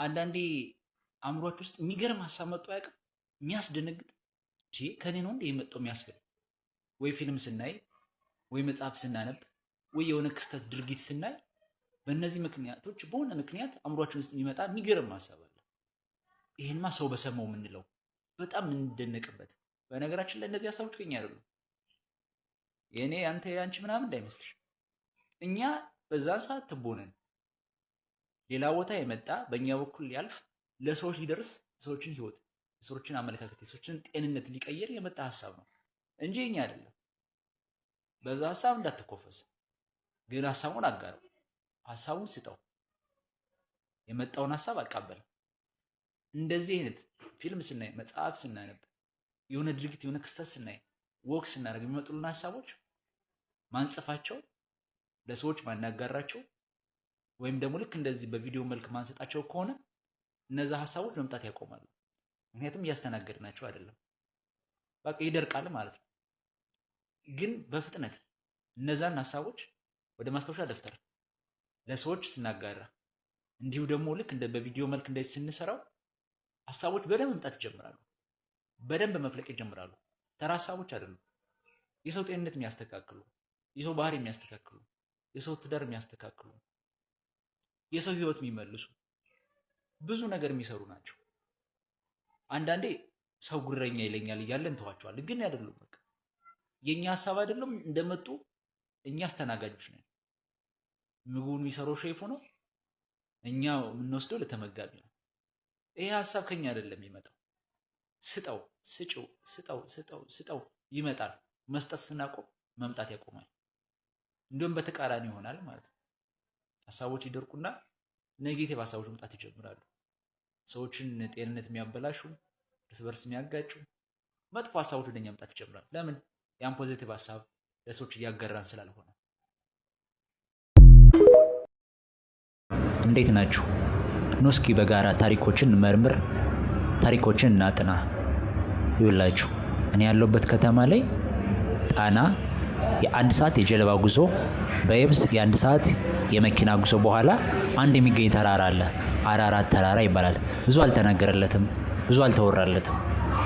አንዳንዴ አእምሯችሁ ውስጥ የሚገርም ሀሳብ መጥቶ አያውቅም? የሚያስደነግጥ ከኔ ነው እንደ የመጣው የሚያስብል ወይ ፊልም ስናይ ወይ መጽሐፍ ስናነብ ወይ የሆነ ክስተት ድርጊት ስናይ በእነዚህ ምክንያቶች በሆነ ምክንያት አእምሯችን ውስጥ የሚመጣ የሚገርም ሀሳብ አለ። ይሄንማ ሰው በሰማው የምንለው በጣም የምንደነቅበት። በነገራችን ላይ እነዚህ ሀሳቦች ከኛ አይደሉም። የኔ አንተ ያንቺ ምናምን እንዳይመስልሽ። እኛ በዛን ሰዓት ትቦነን ሌላ ቦታ የመጣ በእኛ በኩል ሊያልፍ ለሰዎች ሊደርስ ሰዎችን ህይወት፣ ሰዎችን አመለካከት፣ ሰዎችን ጤንነት ሊቀየር የመጣ ሀሳብ ነው እንጂ እኛ አይደለም። በዛ ሀሳብ እንዳትኮፈስ፣ ግን ሀሳቡን አጋረው፣ ሀሳቡን ስጠው፣ የመጣውን ሀሳብ አቃበል። እንደዚህ አይነት ፊልም ስናይ፣ መጽሐፍ ስናነብ፣ የሆነ ድርጊት የሆነ ክስተት ስናይ፣ ወክ ስናደርግ የሚመጡልን ሀሳቦች ማንጽፋቸው፣ ለሰዎች ማናጋራቸው ወይም ደግሞ ልክ እንደዚህ በቪዲዮ መልክ ማንሰጣቸው ከሆነ እነዛ ሀሳቦች መምጣት ያቆማሉ። ምክንያቱም እያስተናገድናቸው አይደለም። በቃ ይደርቃል ማለት ነው። ግን በፍጥነት እነዛን ሀሳቦች ወደ ማስታወሻ ደብተር ለሰዎች ስናጋራ፣ እንዲሁ ደግሞ ልክ እንደ በቪዲዮ መልክ እንደዚህ ስንሰራው ሀሳቦች በደንብ መምጣት ይጀምራሉ። በደንብ መፍለቅ ይጀምራሉ። ተራ ሀሳቦች አይደሉም። የሰው ጤንነት የሚያስተካክሉ፣ የሰው ባህሪ የሚያስተካክሉ፣ የሰው ትዳር የሚያስተካክሉ፣ የሰው ህይወት የሚመልሱ ብዙ ነገር የሚሰሩ ናቸው። አንዳንዴ ሰው ጉረኛ ይለኛል እያለን እንተዋቸዋለን፣ ግን አይደሉም። በቃ የኛ ሀሳብ አይደለም እንደመጡ እኛ አስተናጋጆች ነን። ምግቡን የሚሰራው ሼፉ ነው፣ እኛ የምንወስደው ለተመጋቢ ነው። ይሄ ሀሳብ ከኛ አይደለም የሚመጣው። ስጠው፣ ስጭው፣ ስጠው፣ ስጠው፣ ስጠው ይመጣል። መስጠት ስናቆም መምጣት ያቆማል። እንዲሁም በተቃራኒ ይሆናል ማለት ነው። ሀሳቦች ይደርቁና ኔጌቲቭ ሀሳቦች መምጣት ይጀምራሉ። ሰዎችን ጤንነት የሚያበላሹ፣ እርስ በርስ የሚያጋጩ መጥፎ ሀሳቦች ወደኛ መምጣት ይጀምራሉ። ለምን? ያን ፖዚቲቭ ሀሳብ ለሰዎች እያጋራን ስላልሆነ። እንዴት ናችሁ? ኑ እስኪ በጋራ ታሪኮችን እንመርምር፣ ታሪኮችን እናጥና። ይውላችሁ እኔ ያለሁበት ከተማ ላይ ጣና የአንድ ሰዓት የጀልባ ጉዞ በየብስ የአንድ ሰዓት የመኪና ጉዞ በኋላ አንድ የሚገኝ ተራራ አለ። አራራት ተራራ ይባላል። ብዙ አልተነገረለትም፣ ብዙ አልተወራለትም።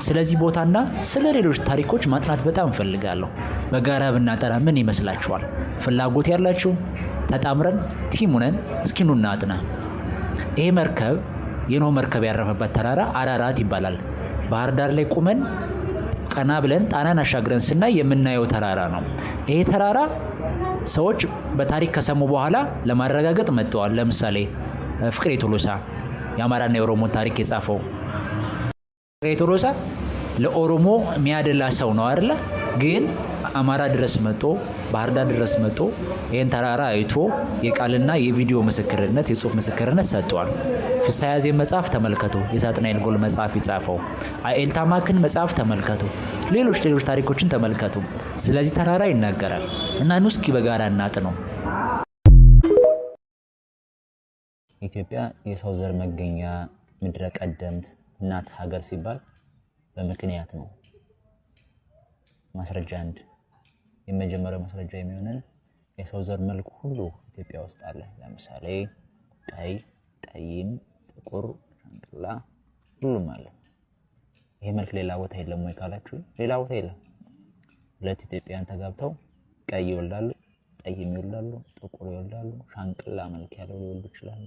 ስለዚህ ቦታና ስለ ሌሎች ታሪኮች ማጥናት በጣም እፈልጋለሁ። በጋራ ብናጠና ምን ይመስላችኋል? ፍላጎት ያላችሁ ተጣምረን ቲም ሆነን እስኪ ኑ እናጥና። ይሄ መርከብ የኖህ መርከብ ያረፈበት ተራራ አራራት ይባላል። ባህር ዳር ላይ ቁመን ቀና ብለን ጣናን አሻግረን ስናይ የምናየው ተራራ ነው። ይሄ ተራራ ሰዎች በታሪክ ከሰሙ በኋላ ለማረጋገጥ መጥተዋል። ለምሳሌ ፍቅሬ ቶሎሳ የአማራና የኦሮሞ ታሪክ የጻፈው ፍቅሬ ቶሎሳ ለኦሮሞ የሚያደላ ሰው ነው አይደለ? ግን አማራ ድረስ መጥቶ ባህር ዳር ድረስ መጥቶ ይሄን ተራራ አይቶ የቃልና የቪዲዮ ምስክርነት የጽሁፍ ምስክርነት ሰጥቷል። ፍስሐ ያዜን መጽሐፍ ተመልከቱ። የሳጥናኤል ጎል መጽሐፍ ይጻፈው ኤልታማክን መጽሐፍ ተመልከቱ። ሌሎች ታሪኮችን ተመልከቱ። ስለዚህ ተራራ ይናገራል እና ኑ እስኪ በጋራ እናጥነው። ኢትዮጵያ የሰው ዘር መገኛ ምድረ ቀደምት እናት ሀገር ሲባል በምክንያት ነው። ማስረጃ አንድ የመጀመሪያው ማስረጃ የሚሆነን የሰው ዘር መልክ ሁሉ ኢትዮጵያ ውስጥ አለ። ለምሳሌ ቀይ፣ ጠይም፣ ጥቁር፣ ሻንቅላ ሁሉም አለ። ይሄ መልክ ሌላ ቦታ የለም ወይ ካላችሁ ሌላ ቦታ የለም። ሁለት ኢትዮጵያውያን ተጋብተው ቀይ ይወልዳሉ፣ ጠይም ይወልዳሉ፣ ጥቁር ይወልዳሉ፣ ሻንቅላ መልክ ያለው ሊወልዱ ይችላሉ።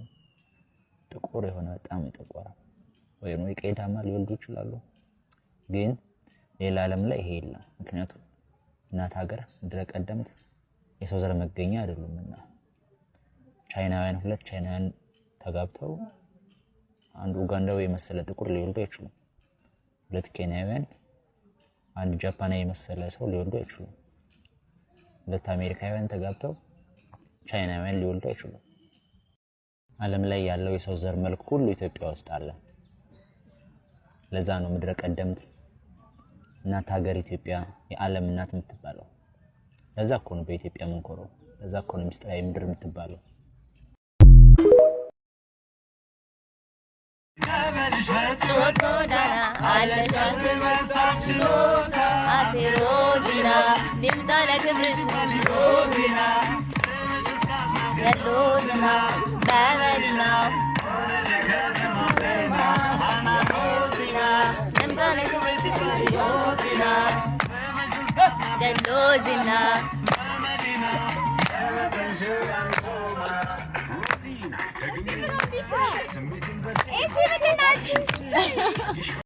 ጥቁር የሆነ በጣም የጠቆረ ወይም የቀይ ዳማ ሊወልዱ ይችላሉ። ግን ሌላ ዓለም ላይ ይሄ የለም። ምክንያቱም እናት ሀገር ምድረ ቀደምት የሰው ዘር መገኛ አይደሉምና። ሁለት ቻይናውያን ተጋብተው አንድ ኡጋንዳዊ የመሰለ ጥቁር ሊወልዱ አይችሉም። ሁለት ኬንያውያን አንድ ጃፓናዊ የመሰለ ሰው ሊወልዱ አይችሉም። ሁለት አሜሪካውያን ተጋብተው ቻይናውያን ሊወልዱ አይችሉም። ዓለም ላይ ያለው የሰው ዘር መልክ ሁሉ ኢትዮጵያ ውስጥ አለ። ለዛ ነው ምድረ ቀደምት እናት ሀገር ኢትዮጵያ የዓለም እናት የምትባለው። ለዛ እኮ ነው በኢትዮጵያ መንኮረው። ለዛ እኮ ነው ምስጢራዊ ምድር የምትባለው። يلوزنا بمدينة It's even